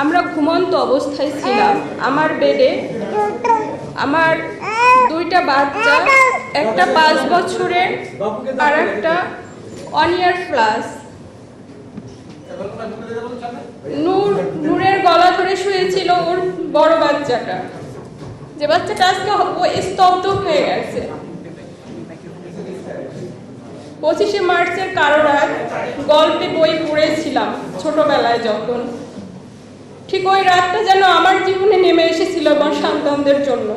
আমরা ঘুমন্ত অবস্থায় ছিলাম। আমার বেডে আমার দুইটা বাচ্চা, একটা 5 বছরের আর একটা 1 year প্লাস। নূরের গলা ধরে শুয়েছিল ওর বড় বাচ্চাটা, যে বাচ্চাটা আজকে স্তব্ধ হয়ে গেছে। 25শে মার্চের কারো রাত গল্পে বই পড়েছিলাম ছোটবেলায় যখন, ঠিক ওই রাতটা যেন আমার জীবনে নেমে এসেছিল আমার সন্তানদের জন্য।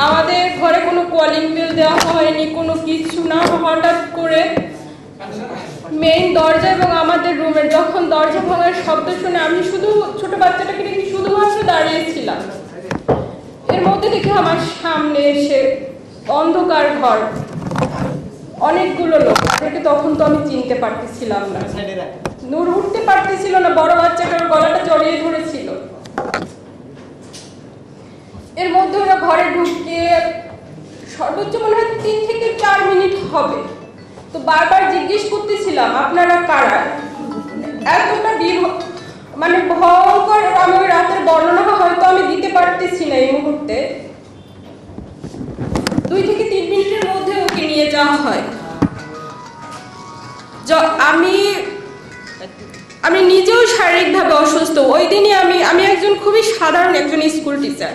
আমাদের ঘরে কোনো কলিং বেল দেওয়া হয়নি, কোনো কিছু না। হঠাৎ করে মেইন দরজা এবং আমাদের রুমের যখন দরজা ভাঙার শব্দ শুনে আমি শুধু ছোট বাচ্চাটাকে দেখে শুধুমাত্র দাঁড়িয়েছিলাম। এর মধ্যে দেখে আমার সামনে এসে অন্ধকার ঘর, অনেকগুলো লোক, তাদেরকে তখন তো আমি চিনতে পারতেছিলাম না। নূর উঠতে পারতেছিল না, বড় বাচ্চাটার গলাটা জড়িয়ে ধরেছিল। এর মধ্যে ওরা ঘরে ঢুকে সর্বোচ্চ মনে হয় 3 থেকে 4 মিনিট হবে। তো বারবার জিজ্ঞেস করতেছিলাম আপনারা কারা। এতটা মানে ভয়ঙ্কর, আমি ওই রাতের বর্ণনা হয়তো আমি দিতে পারতেছি না এই মুহূর্তে। 2 থেকে 3 মিনিটের মধ্যে ওকে নিয়ে যাওয়া হয়। আমি নিজেও শারীরিকভাবে অসুস্থ। ওই দিনই আমি একজন খুবই সাধারণ একজন স্কুল টিচার।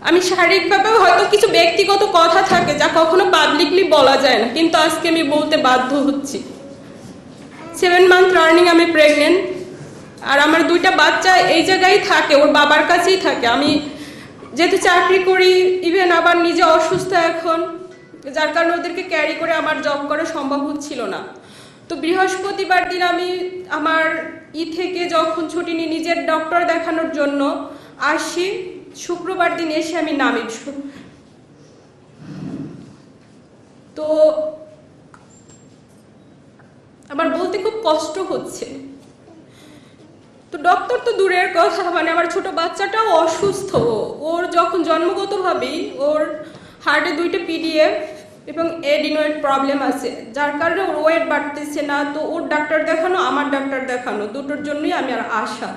আমি শারীরিকভাবেও হয়তো কিছু ব্যক্তিগত কথা থাকে যা কখনো পাবলিকলি বলা যায় না, কিন্তু আজকে আমি বলতে বাধ্য হচ্ছি। 7 মান্থ রানিং আমি প্রেগনেন্ট, আর আমার 2টা বাচ্চা এই জায়গায় থাকে, ওর বাবার কাছেই থাকে। আমি যেহেতু চাকরি করি, ইভেন আবার নিজে অসুস্থ এখন, যার কারণে ওদেরকে ক্যারি করে আমার জব করা সম্ভব হচ্ছিল না। তো বৃহস্পতিবার দিন আমি আমার থেকে যখন ছুটি নিয়ে নিজের ডক্টর দেখানোর জন্য আসি, শুক্রবার দিন এসে আমি নামি। তো আমার বলতে খুব কষ্ট হচ্ছে। তো ডক্টর তো দূরের কথা, মানে আমার ছোট বাচ্চাটাও অসুস্থ। ওর যখন জন্মগতভাবেই ওর হার্টে 2টা PDF এবং এডিনয়েড প্রবলেম আছে, যার কারণে ওর ওয়েট বাড়তেছে না। তো ওর ডাক্তার দেখানো, আমার ডাক্তার দেখানো, দুটোর জন্যই আমি আর আসা।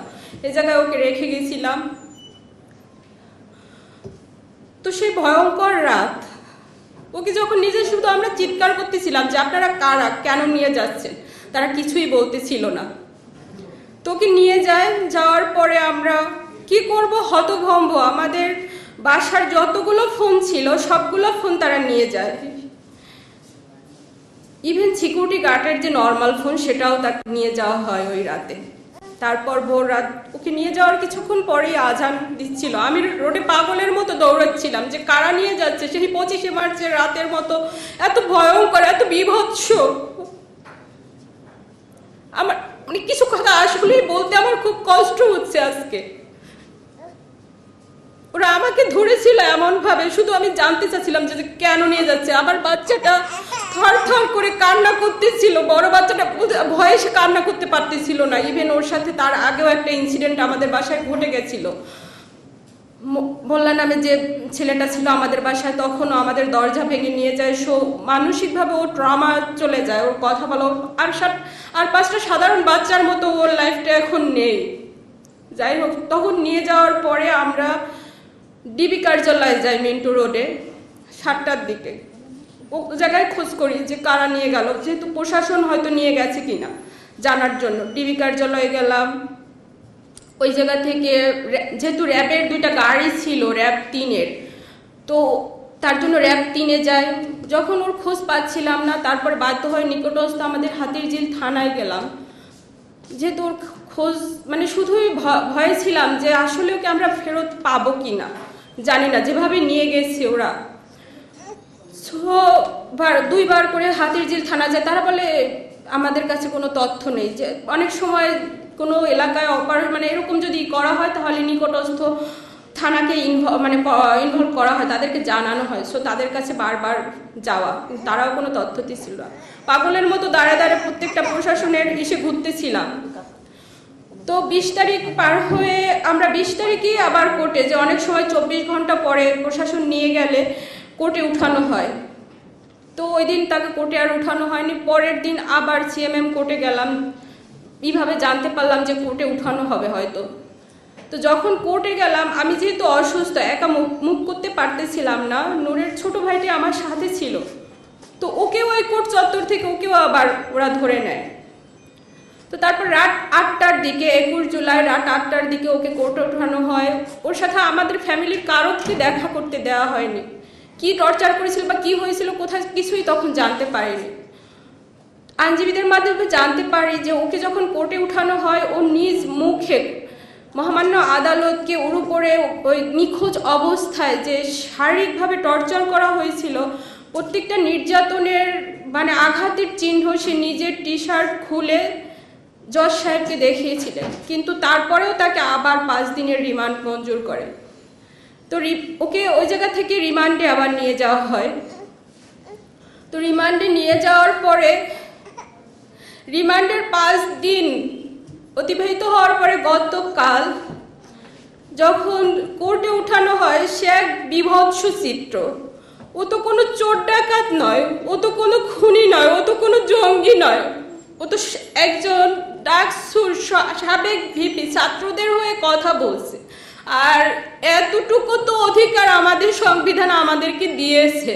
এই জায়গায় ওকে রেখে গেছিলাম। তো সেই ভয়ঙ্কর রাত, ওকে যখন নিজে শুধু আমরা চিৎকার করতেছিলাম যে আপনারা কারা, কেন নিয়ে যাচ্ছেন, তারা কিছুই বলতেছিল না। তোকে নিয়ে যায়, যাওয়ার পরে আমরা কি করব, হতভম্ব। আমাদের বাসার যতগুলো ফোন ছিল সবগুলো ফোন তারা নিয়ে যায়। ইভেন সিকিউরিটি গার্ডের যে নর্মাল ফোন সেটাও তাকে নিয়ে যাওয়া হয় ওই রাতে। তারপর ভোর রাত ওকে নিয়ে যাওয়ার কিছুক্ষণ পরেই আজান দিচ্ছিল। আমি রোডে পাগলের মতো দৌড়াচ্ছিলাম যে কারা নিয়ে যাচ্ছে। সেই 25শে মার্চের রাতের মতো এত ভয়ঙ্কর, এত বীভৎস। আমার মানে কিছু কথা আসলেই বলতে আমার খুব কষ্ট হচ্ছে আজকে। ওরা আমাকে ধরেছিল এমন ভাবে, শুধু আমি জানতে চাচ্ছিলাম যে কেন নিয়ে যাচ্ছে। আবার বাচ্চাটা থর থর করে কান্না করতেছিল, বড় বাচ্চাটা ভয়ে সে কান্না করতে পারতেছিল না। ইভেন ওর সাথে তার আগেও একটা ইনসিডেন্ট আমাদের বাসায় ঘটে গেছিল। মোল্লা নামে যে ছেলেটা ছিল আমাদের বাসায়, তখনও আমাদের দরজা ভেঙে নিয়ে যায়। মানসিকভাবে ও ট্রমা চলে যায়, ওর কথা বলো। আর 5টা সাধারণ বাচ্চার মতো ওর লাইফটা এখন নেই। যাই হোক, তখন নিয়ে যাওয়ার পরে আমরা ডিবি কার্যালয়ে যাই মিন্টু রোডে 7টার দিকে। ও জায়গায় খোঁজ করি যে কারা নিয়ে গেল, যেহেতু প্রশাসন হয়তো নিয়ে গেছে কিনা জানার জন্য ডিবি কার্যালয়ে গেলাম। ওই জায়গা থেকে যেহেতু র্যাবের 2টা গাড়ি ছিল, র্যাব 3-এর, তো তার জন্য র্যাব 3-এ যায়। যখন ওর খোঁজ পাচ্ছিলাম না, তারপর বাধ্য হয়ে নিকটস্থ আমাদের হাতিরঝিল থানায় গেলাম। যেহেতু ওর খোঁজ মানে শুধুই ভয়ে ছিলাম যে আসলে ওকে আমরা ফেরত পাবো কিনা, জানি না, যেভাবে নিয়ে গেছে ওরা। 2বার করে হাতিরঝিল থানা যায়। তারা বলে আমাদের কাছে কোনো তথ্য নেই। যে অনেক সময় কোনো এলাকায় মানে এরকম যদি করা হয় তাহলে নিকটস্থ থানাকে ইনভলভ করা হয়, তাদেরকে জানানো হয়। সো তাদের কাছে বারবার যাওয়া, তারাও কোনো তথ্য দিচ্ছিল না। পাগলের মতো দাঁড়ে দাঁড়ে প্রত্যেকটা প্রশাসনের এসে ঘুরতেছিলাম। তো 20 তারিখ পার হয়ে আমরা 20 তারিখেই আবার কোর্টে, যে অনেক সময় 24 ঘন্টা পরে প্রশাসন নিয়ে গেলে কোর্টে উঠানো হয়। তো ওই দিন তাকে কোর্টে আর উঠানো হয়নি। পরের দিন আবার CMM কোর্টে গেলাম এইভাবে জানতে পারলাম যে কোর্টে উঠানো হবে হয়তো। তো যখন কোর্টে গেলাম, আমি যেহেতু অসুস্থ, একা মুভ করতে পারতেছিলাম না, নূরের ছোট ভাইটি আমার সাথে ছিল। তো ওকেও ওই কোর্ট চত্বর থেকে ওকেও আবার ওরা ধরে নেয়। তো তারপর রাত 8টার দিকে, 21 জুলাই রাত 8টার দিকে ওকে কোর্টে ওঠানো হয়। ওর সাথে আমাদের ফ্যামিলির কারোকে দেখা করতে দেওয়া হয়নি। কি টর্চার করেছিল বা কি হয়েছিল কোথায় কিছুই তখন জানতে পারিনি। আইনজীবীদের মাধ্যমে জানতে পারি যে ওকে যখন কোর্টে উঠানো হয়, ও নিজ মুখে মহামান্য আদালতকে ওর উপরে ওই নিখোঁজ অবস্থায় যে শারীরিকভাবে টর্চার করা হয়েছিল, প্রত্যেকটা নির্যাতনের মানে আঘাতের চিহ্ন সে নিজের টি শার্ট খুলে জজ সাহেবকে দেখিয়েছিলেন। কিন্তু তারপরেও তাকে আবার 5 দিনের রিমান্ড মঞ্জুর করে। তো ওকে ওই জায়গা থেকে রিমান্ডে আবার নিয়ে যাওয়া হয়। তো রিমান্ডে নিয়ে যাওয়ার পরে রিমান্ডের 5 দিন অতিবাহিত হওয়ার পরে গতকাল যখন কোর্টে উঠানো হয়, সে এক বিভৎস চিত্র। ও তো কোনো চোর ডাকাত নয়, ও তো কোনো খুনি নয়, ও তো কোনো জঙ্গি নয়, ও তো একজন ডাকসুর সাবেক ভিপি, ছাত্রদের হয়ে কথা বলছে। আর এতটুকু তো অধিকার আমাদের সংবিধান আমাদেরকে দিয়েছে।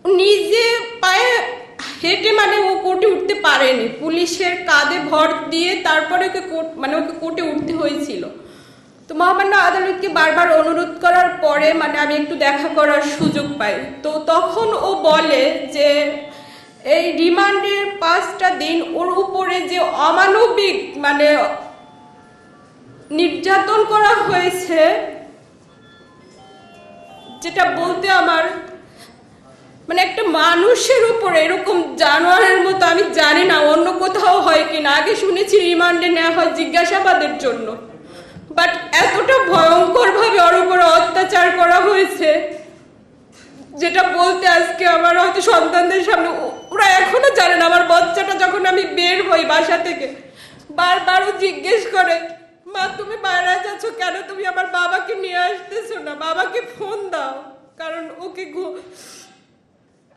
নিজে পায়ে হেঁটে মানে ও কোর্টে উঠতে পারেনি, পুলিশের কাঁধে ভর দিয়ে তারপরে ওকে কোর্টে উঠতে হয়েছিল। তো মহামান্য আদালতকে বারবার অনুরোধ করার পরে মানে আমি একটু দেখা করার সুযোগ পাই। তো তখন ও বলে যে এই রিমান্ডের 5টা দিন ওর উপরে যে অমানবিক মানে নির্যাতন করা হয়েছে, যেটা বলতে আমার মানে একটা মানুষের উপরে এরকম জানোয়ারের মতো, আমি জানি না অন্য কোথাও হয় কিনা। আগে শুনেছি রিমান্ডে নেওয়া হয় জিজ্ঞাসাবাদের জন্য, বাট এতটা ভয়ঙ্কর ভাবে ওর উপরে অত্যাচার করা হয়েছে যেটা বলতে আজকে আমার হয়তো সন্তানদের সামনে, ওরা এখনো জানে না। আমার বাচ্চাটা যখন আমি বের হই বাসা থেকে, বারবারও জিজ্ঞেস করে, মা তুমি বাইরে যাচ্ছ কেন, তুমি আমার বাবাকে নিয়ে আসতেছো না, বাবাকে ফোন দাও। কারণ ওকে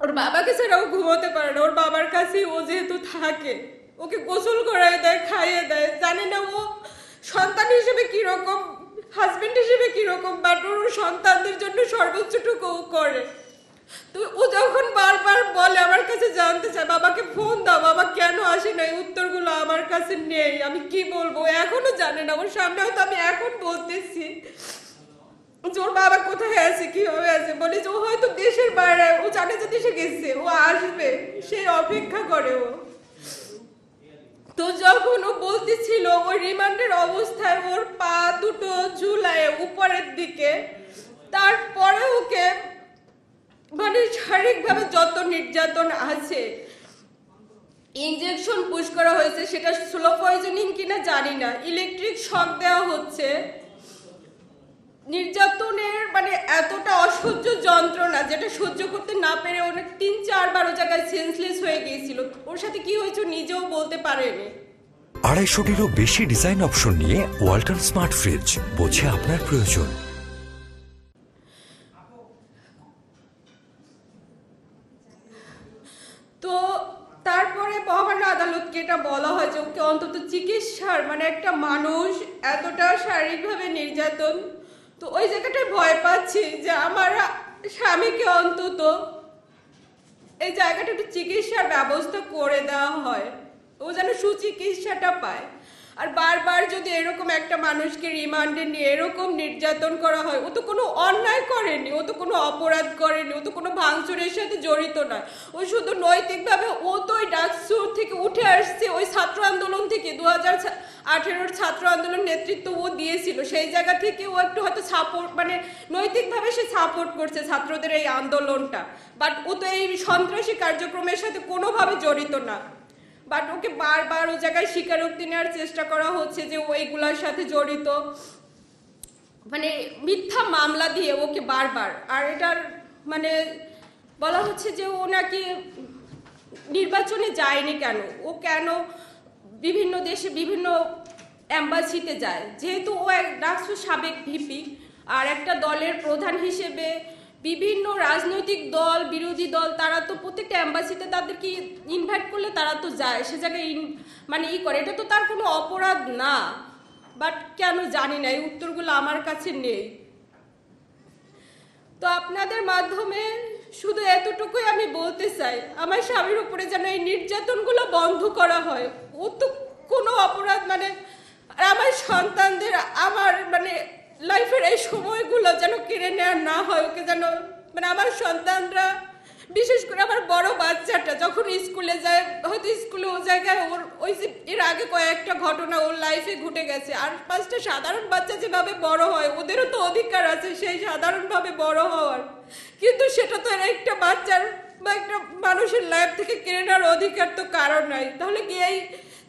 ওর বাবাকে ছাড়া ও ঘুমোতে পারে না, ওর বাবার কাছে ও যেহেতু থাকে, ওকে গোসল করায় দেয়, খাইয়ে দেয়। জানে না ও সন্তান হিসেবে কিরকম, হাজবেন্ড হিসেবে কিরকম, বাট ওর সন্তানদের জন্য সর্বোচ্চটুকু ও করে। তো ও যখন বারবার বলে, আমার কাছে জানতে চায়, বাবাকে ফোন দাও, বাবা কেন আসে না, এই উত্তরগুলো আমার কাছে নেই। আমি কি বলবো, এখনো জানে না। ওর সামনে হয়তো আমি এখন বলতেছি ওর বাবা কোথায় আছে, কিভাবে আছে, বলি যে ও হয়তো দেশের বাইরে, ও জানে যে দেশে গেছে, ও আসবে, সে অপেক্ষা করে ও। তো যখন ও বলতেছিল ওই রিমান্ডের অবস্থায় ওর পা দুটো ঝুলায় উপরের দিকে, তারপরে ওকে মানে শারীরিকভাবে যত নির্যাতন আছে, ইনজেকশন পুশ করা হয়েছে, সেটা স্লো পয়জনিং কিনা জানি না, ইলেকট্রিক শক দেওয়া হচ্ছে। নির্যাতনের মানে এতটা অসহ্য যন্ত্রণা যেটা সহ্য করতে না পেরে অনেক 3-4 বার জায়গায় সেন্সলেস হয়ে গিয়েছিল। ওর সাথে কি হয়েছে নিজেও বলতে পারেনি। 250-টিরও বেশি ডিজাইন অপশন নিয়ে ওয়ালটন স্মার্ট ফ্রিজ, বোঝে আপনার প্রয়োজন। তো তারপরে মহামান্য আদালতকে এটা বলা হয় যে ওকে অন্তত চিকিৎসার মানে একটা মানুষ এতটা শারীরিকভাবে নির্যাতন, তো ওই জায়গাটায় ভয় পাচ্ছি যে আমার স্বামীকে অন্তত এই জায়গাটা একটু চিকিৎসার ব্যবস্থা করে দেওয়া হয়, ও যেন সুচিকিৎসাটা পায়। আর বারবার যদি এরকম একটা মানুষকে রিমান্ডে নিয়ে এরকম নির্যাতন করা হয়, ও তো কোনো অন্যায় করেনি, ও তো কোনো অপরাধ করেনি, ও তো কোনো ভাঙচুরের সাথে জড়িত নয়, ও শুধু নৈতিকভাবে ও তো ওই ডাকসু থেকে উঠে আসছে, ওই ছাত্র আন্দোলন থেকে 2018 ছাত্র আন্দোলন নেতৃত্ব ও দিয়েছিল, সেই জায়গা থেকে ও একটু হয়তো সাপোর্ট মানে নৈতিকভাবে সে সাপোর্ট করছে ছাত্রদের এই আন্দোলনটা, বাট ও তো এই সন্ত্রাসী কার্যক্রমের সাথে কোনোভাবে জড়িত না। বাট ওকে বারবার ওই জায়গায় স্বীকারোক্তি নেওয়ার চেষ্টা করা হচ্ছে যে ও এইগুলার সাথে জড়িত, মানে মিথ্যা মামলা দিয়ে ওকে বারবার। আর এটার মানে বলা হচ্ছে যে ও নাকি নির্বাচনে যায়নি কেন, ও কেন বিভিন্ন দেশে বিভিন্ন অ্যাম্বাসিতে যায়, যেহেতু ও এক ডাকসু সাবেক ভিপি আর একটা দলের প্রধান হিসেবে বিভিন্ন রাজনৈতিক দল, বিরোধী দল, তারা তো প্রত্যেকটা অ্যাম্বাসিতে তাদেরকে ইনভাইট করলে তারা তো যায়, সে জায়গায় মানে করে, এটা তো তার কোনো অপরাধ না। বাট কেন জানি না, এই উত্তরগুলো আমার কাছে নেই। তো আপনাদের মাধ্যমে শুধু এতটুকুই আমি বলতে চাই, আমার স্বামীর উপরে যেন এই নির্যাতনগুলো বন্ধ করা হয়। ও তো কোনো অপরাধ মানে, আর আমার সন্তানদের আমার মানে লাইফের এই সময়গুলো যেন কেড়ে নেওয়া না হয়। ওকে যেন মানে আমার সন্তানরা, বিশেষ করে আমার বড় বাচ্চাটা যখন স্কুলে যায়, হয়তো স্কুলে ও জায়গায় ওর ওই যে এর আগে কয়েকটা ঘটনা ওর লাইফে ঘটে গেছে, আর 5টা সাধারণ বাচ্চা যেভাবে বড় হয় ওদেরও তো অধিকার আছে সেই সাধারণভাবে বড় হওয়ার, কিন্তু সেটা তো একটা বাচ্চার বা একটা মানুষের লাইফ থেকে কেড়ে নেওয়ার অধিকার তো কারণ নাই। তাহলে কি এই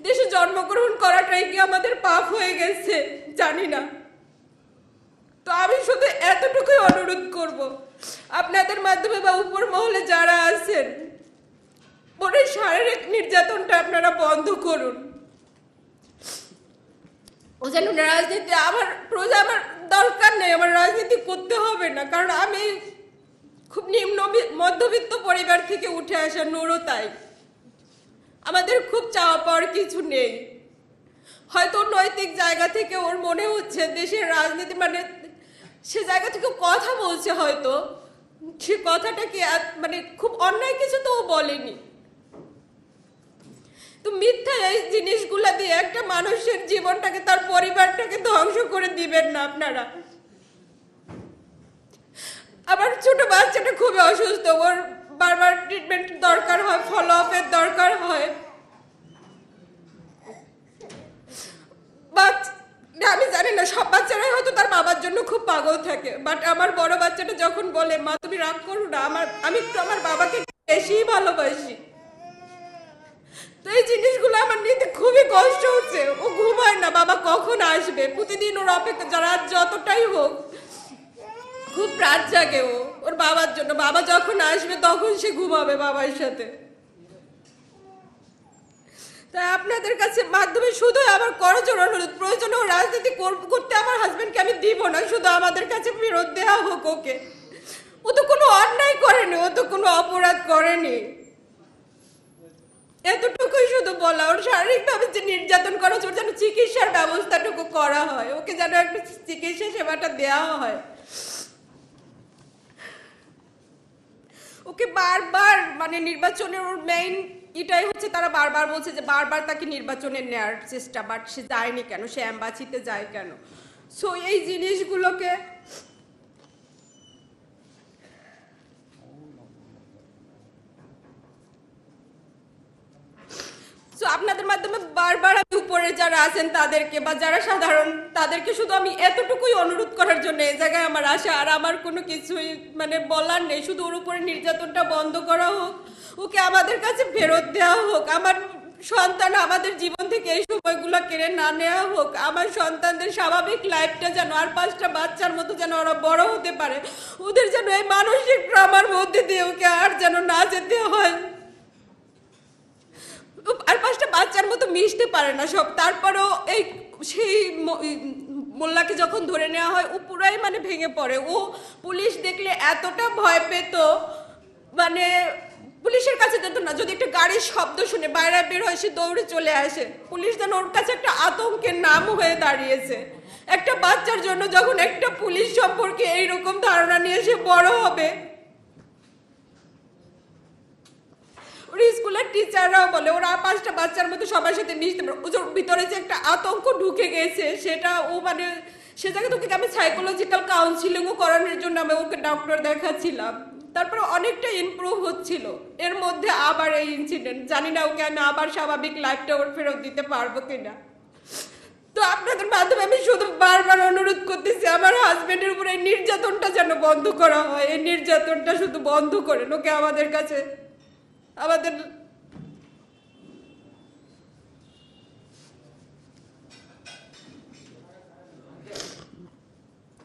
দেশে জন্মগ্রহণ করাটাই কি আমাদের পাপ হয়ে গেছে? জানি না। তো আমি শুধু এতটুকুই অনুরোধ করব, আপনাদের মাধ্যমে বা উপর মহলে যারা আছেন, বোনের শারীরিক নির্যাতনটা আপনারা বন্ধ করুন। ও যেন রাজনীতি, আমার প্রজা, আমার দরকার নেই, আমার রাজনীতি করতে হবে না, কারণ আমি খুব নিম্ন মধ্যবিত্ত পরিবার থেকে উঠে আসা, নুরও তাই। আমাদের খুব চাওয়া পাওয়ার কিছু নেই। হয়তো নৈতিক জায়গা থেকে ওর মনে হচ্ছে দেশের রাজনীতি মানে, সে জায়গা থেকে কথা বলছে, হয়তো সে কথাটা কি মানে খুব অন্যায় কিছু তো ও বলেনি। তো মিথ্যা এই জিনিসগুলা দিয়ে একটা মানুষের জীবনটাকে, তার পরিবারটাকে ধ্বংস করে দিবেন না আপনারা। আবার ছোট বাচ্চাটা খুবই অসুস্থ, ওর বারবার ট্রিটমেন্ট দরকার হয়, ফলো আপের দরকার হয়। আমি জানি না, সব বাচ্চারাই হয়তো তার বাবার জন্য খুব পাগল থাকে, বাট আমার বড় বাচ্চাটা যখন বলে মা তুমি রাগ করো না, আমি একটু আমার বাবাকে বেশিই ভালোবাসি। তো এই জিনিসগুলো আমার নিতে খুবই কষ্ট হচ্ছে। ও ঘুমায় না, বাবা কখন আসবে, প্রতিদিন ওর অপেক্ষা, রাত যতটাই হোক খুব রাত জাগে ও ওর বাবার জন্য। বাবা যখন আসবে তখন সে ঘুমাবে বাবার সাথে। তাই আপনাদের কাছে মাধ্যমে শুধু আমার করজোর অনুরোধ, প্রয়োজনে ও রাজনীতি করতে আমার হাজবেন্ডকে আমি দিব না, শুধু আমাদের কাছে ফেরত দেওয়া হোক ওকে। ও তো কোনো অন্যায় করেনি, ও তো কোনো অপরাধ করেনি। এতটুকুই শুধু বলা, ওর শারীরিকভাবে যে নির্যাতন করা হচ্ছে, ওর যেন চিকিৎসার ব্যবস্থাটুকু করা হয়, ওকে যেন একটু চিকিৎসা সেবাটা দেওয়া হয়। ওকে বারবার মানে নির্বাচনের ওর মেইন এটাই হচ্ছে, তারা বারবার বলছে যে বারবার তাকে নির্বাচনে নেওয়ার চেষ্টা, বাট সে যায়নি কেন, সে অ্যাম্বাসিতে যায় কেন? সো এই জিনিসগুলোকে আপনাদের মাধ্যমে বারবার আমি উপরে যারা আছেন তাদেরকে বা যারা সাধারণ তাদেরকে শুধু আমি এতটুকুই অনুরোধ করার জন্য এই জায়গায় আমার আসা। আর আমার কোনো কিছুই মানে বলার নেই, শুধু ওর উপরে নির্যাতনটা বন্ধ করা হোক, ওকে আমাদের কাছে ফেরত দেওয়া হোক, আমার সন্তান আমাদের জীবন থেকে এই সময়গুলো কেড়ে না নেওয়া হোক, আমার সন্তানদের স্বাভাবিক লাইফটা যেন আর 5টা বাচ্চার মতো যেন ওরা বড় হতে পারে, ওদের যেন এই মানসিক ট্রমার মধ্যে দিয়ে ওকে আর যেন না যেতে হয়। আর 5টা বাচ্চার মতো মিশতে পারে না সব, তারপরেও এই সেই মোল্লাকে যখন ধরে নেওয়া হয় ও পুরাই মানে ভেঙে পড়ে। ও পুলিশ দেখলে এতটা ভয় পেত, মানে পুলিশের কাছে যেত না, যদি একটা গাড়ির শব্দ শুনে বাইরে বের হয় সে দৌড়ে চলে আসে। পুলিশ যেন ওর কাছে একটা আতঙ্কের নাম হয়ে দাঁড়িয়েছে। একটা বাচ্চার জন্য যখন একটা পুলিশ সম্পর্কে এইরকম ধারণা নিয়ে সে বড় হবে, স্কুলের টিচাররাও বলে ওরা 5টা বাচ্চার মতো সবার সাথে মিশতে পারে, ওর ভিতরে যে একটা আতঙ্ক ঢুকে গেছে সেটা ও মানে সে জায়গায় তোকে আমি সাইকোলজিক্যাল কাউন্সিলিংও করানোর জন্য আমি ওকে ডক্টর দেখাচ্ছিলাম, তারপরে অনেকটা ইমপ্রুভ হচ্ছিল। এর মধ্যে আবার এই ইনসিডেন্ট, জানি না ওকে আমি আবার স্বাভাবিক লাইফটা ওর ফেরত দিতে পারবো কিনা। তো আপনাদের মাধ্যমে আমি শুধু বারবার অনুরোধ করতেছি আমার হাজবেন্ডের উপরে এই নির্যাতনটা যেন বন্ধ করা হয়, এই নির্যাতনটা শুধু বন্ধ করেন, ওকে আমাদের কাছে আমাদের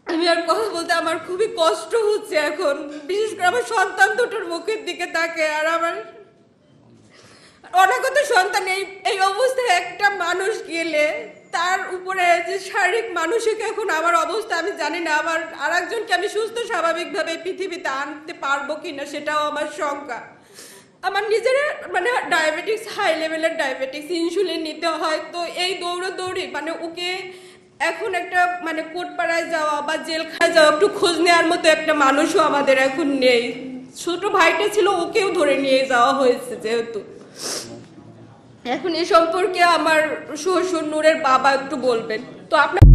আমি আর কথা বলতে আমার খুবই কষ্ট হচ্ছে এখন, বিশেষ করে আমার সন্তান দুটোর মুখের দিকে তাকে। আর আমার অনাগত সন্তান এই অবস্থায় একটা মানুষ গেলে তার উপরে যে শারীরিক মানসিক এখন আমার অবস্থা আমি জানি না, আবার আরেকজনকে আমি সুস্থ স্বাভাবিকভাবে পৃথিবীতে আনতে পারবো কিনা সেটাও আমার শঙ্কা। আমার নিজের মানে ডায়াবেটিক্স, হাই লেভেলের ডায়াবেটিক্স, ইনসুলিন নিতে হয়। তো এই দৌড়াদৌড়ি মানে ওকে এখন একটা মানে কোটপাড়ায় যাওয়া বা জেলখানায় যাওয়া একটু খোঁজ নেওয়ার মতো একটা মানুষও আমাদের এখন নেই। ছোট ভাইটা ছিল, ওকেও ধরে নিয়ে যাওয়া হয়েছে যেহেতু। এখন এ সম্পর্কে আমার শ্বশুর নূরের বাবা একটু বলবেন তো আপনার।